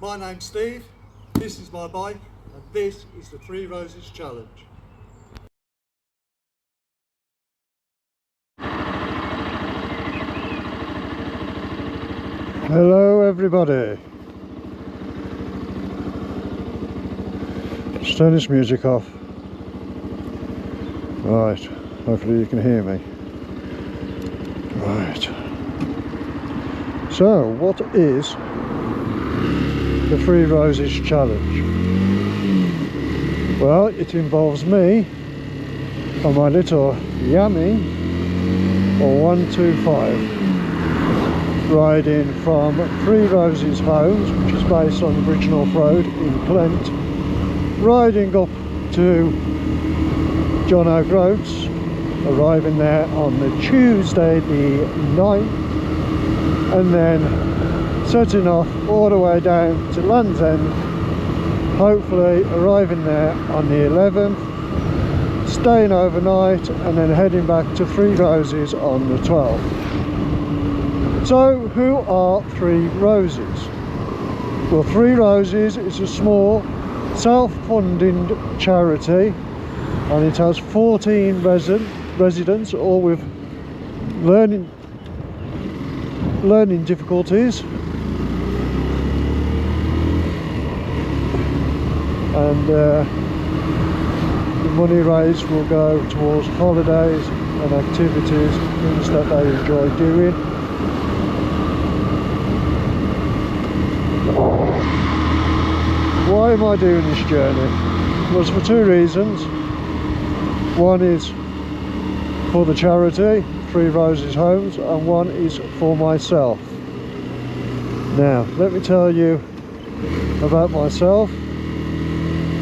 My name's Steve, this is my bike, and this is the Three Roses Challenge. Hello everybody. Just turn this music off. Right, hopefully you can hear me. Right. So, what is the Three Roses Challenge? Well, it involves me on my little Yummy or 125 riding from Three Roses Homes, which is based on Bridgnorth Road in Clent, riding up to John O'Groats, arriving there on the Tuesday the 9th, and then setting off all the way down to Land's End, hopefully arriving there on the 11th, staying overnight, and then heading back to Three Roses on the 12th. So, who are Three Roses? Well, Three Roses is a small self-funding charity, and it has 14 residents, all with learning difficulties, and the money raised will go towards holidays and activities, things that they enjoy doing. Why am I doing this journey? Well, it's for two reasons. One is for the charity, Three Roses Homes, and one is for myself. Now, let me tell you about myself.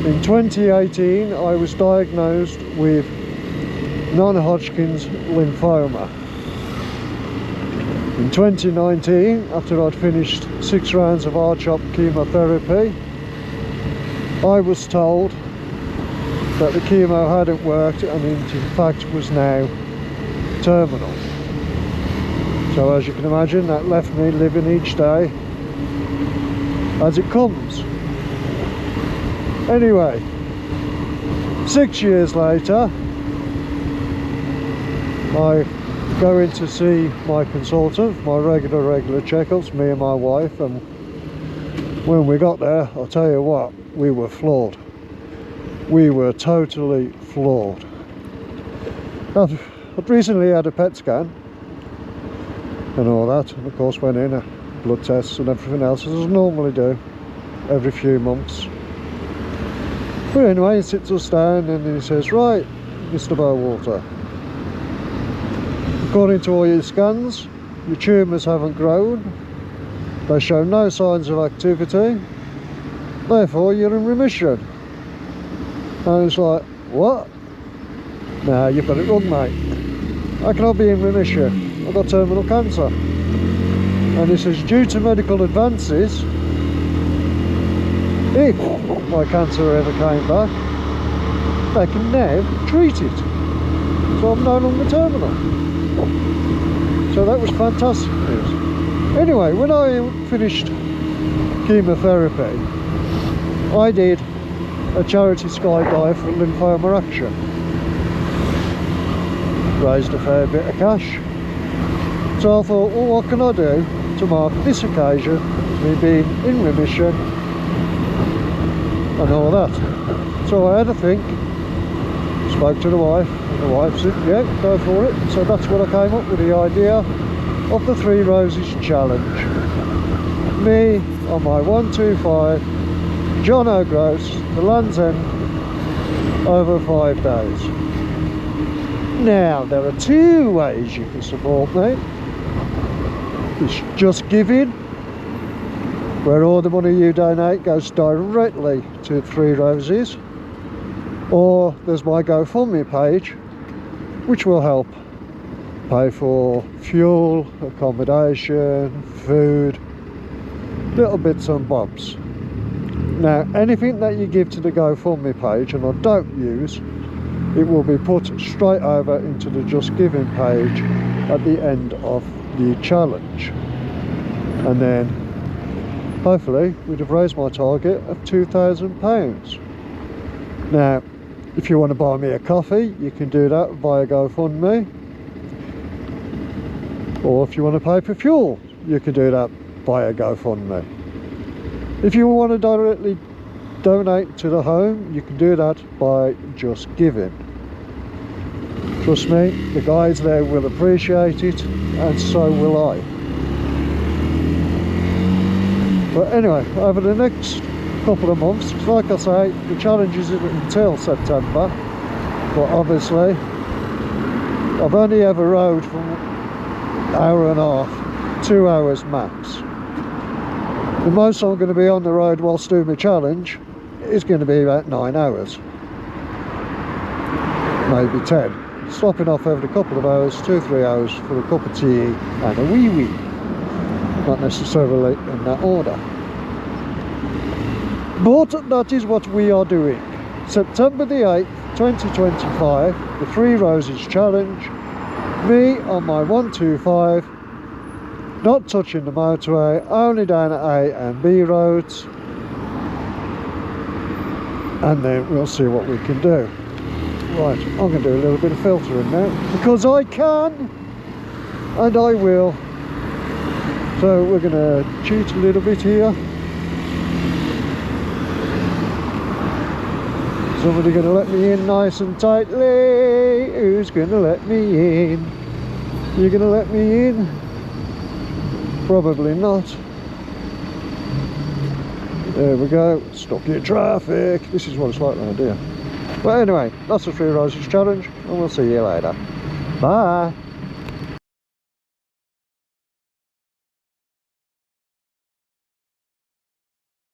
In 2018, I was diagnosed with non-Hodgkin's lymphoma. In 2019, after I'd finished 6 rounds of R-CHOP chemotherapy, I was told that the chemo hadn't worked and in fact was now terminal. So as you can imagine, that left me living each day as it comes. Anyway, 6 years later, I go in to see my consultant, my regular checkups, me and my wife, and when we got there, I'll tell you what, we were floored. We were totally floored. I'd recently had a PET scan and all that, and of course went in, blood tests and everything else, as I normally do every few months. But anyway, he sits us down and he says, right, Mr. Bowalter, according to all your scans, your tumours haven't grown, they show no signs of activity, therefore you're in remission. And it's like, what? Nah, you've got it wrong, mate. How can I be in remission? I've got terminal cancer. And he says, due to medical advances, if my cancer ever came back, they can now treat it. So I'm no longer terminal. So that was fantastic news. Anyway, when I finished chemotherapy, I did a charity skydive for Lymphoma Action. Raised a fair bit of cash. So I thought, well, what can I do to mark this occasion, me being in remission and all that. So I had a think, spoke to the wife, and the wife said, yeah, go for it. So that's what I came up with, the idea of the Three Roses Challenge. Me on my 125, John O'Groats, the Land's End, over 5 days. Now, there are 2 ways you can support me. It's Just Giving, where all the money you donate goes directly to Three Roses, or there's my GoFundMe page, which will help pay for fuel, accommodation, food, little bits and bobs. Now, anything that you give to the GoFundMe page and I don't use, it will be put straight over into the Just Giving page at the end of the challenge. And then hopefully we'd have raised my target of £2,000. Now, if you want to buy me a coffee, you can do that via GoFundMe. Or if you want to pay for fuel, you can do that via GoFundMe. If you want to directly donate to the home, you can do that by just giving. Trust me, the guys there will appreciate it, and so will I. But anyway, over the next couple of months, like I say, the challenge isn't until September, but obviously I've only ever rode for an hour and a half, 2 hours max. The most I'm going to be on the road whilst doing my challenge is going to be about 9 hours, maybe 10. Stopping off every couple of hours, 2-3 hours for a cup of tea and a wee wee. Not necessarily in that order. But that is what we are doing. September the 8th, 2025, the Three Roses Challenge. Me on my 125, not touching the motorway, only down at A and B roads. And then we'll see what we can do. Right, I'm going to do a little bit of filtering now, because I can, and I will. So we're going to cheat a little bit here. Somebody going to let me in nice and tightly? Who's going to let me in? You going to let me in? Probably not. There we go, stop your traffic. This is what it's like when I do. But anyway, that's the Three Roses Challenge, and we'll see you later. Bye.